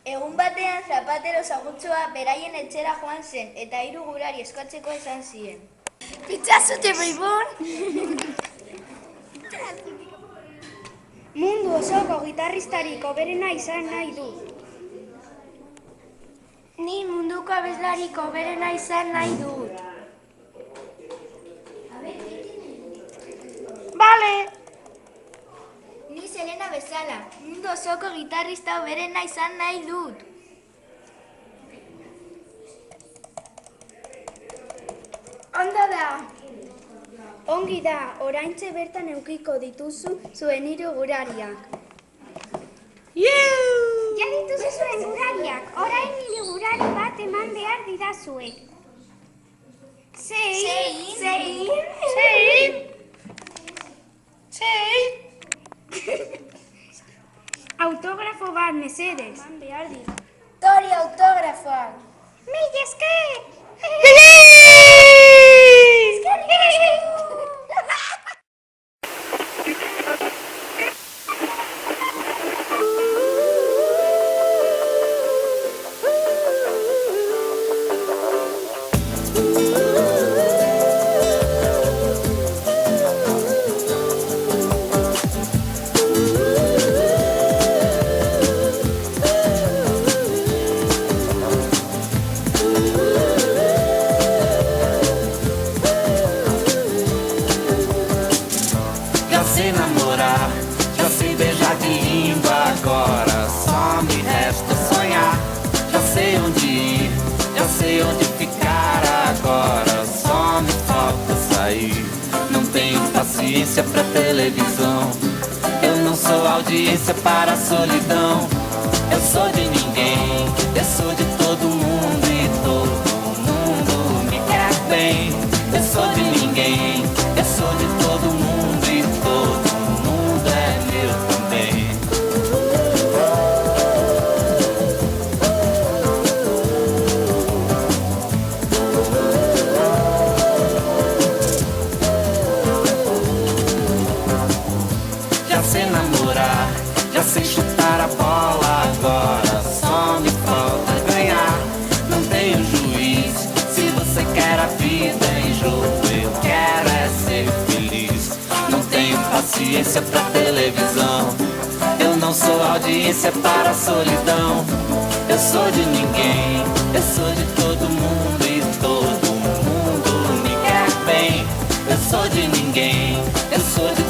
Egun batean Zapatero zagutzua beraien etxera joan zen eta 3 gurari eskatzeko esan zien. Pitzazute bribon! Mundu osoko gitarristarik hoberena izan nahi dut. Ni munduko abeslarik hoberena izan nahi dut. Bale! Ni Selena bezala, mundu osoko gitarrista hoberena izan nahi dut. Ondo da! Ongi da, oraintxe bertan eukiko dituzu zuen 3 gurariak. Ja dituzu zuen gurariak, orain 3 gurari bat eman behar didazuek. Zein? Autografo bat, mesedez. Eman behar dira. Tori autografoak! Mil esker! Já sei namorar, já sei beijar de língua, agora só me resta sonhar. Já sei onde ir, já sei onde ficar, agora só me falta sair. Não tenho paciência pra televisão, eu não sou audiência para a solidão. Eu sou de ninguém, eu sou de todo mundo e todo mundo me quer bem. Eu sou de ninguém, eu sou de todo mundo e todo mundo é meu também. Já sei namorar, já sei chutar a bola, agora só me falta ganhar. Não tenho juiz, se você quer a vida em jogo, eu quero é ser feliz. Não tenho paciência pra televisão, eu não sou audiência para a solidão. Eu sou de ninguém, eu sou de todo mundo e todo mundo me quer bem. Eu sou de ninguém, eu sou de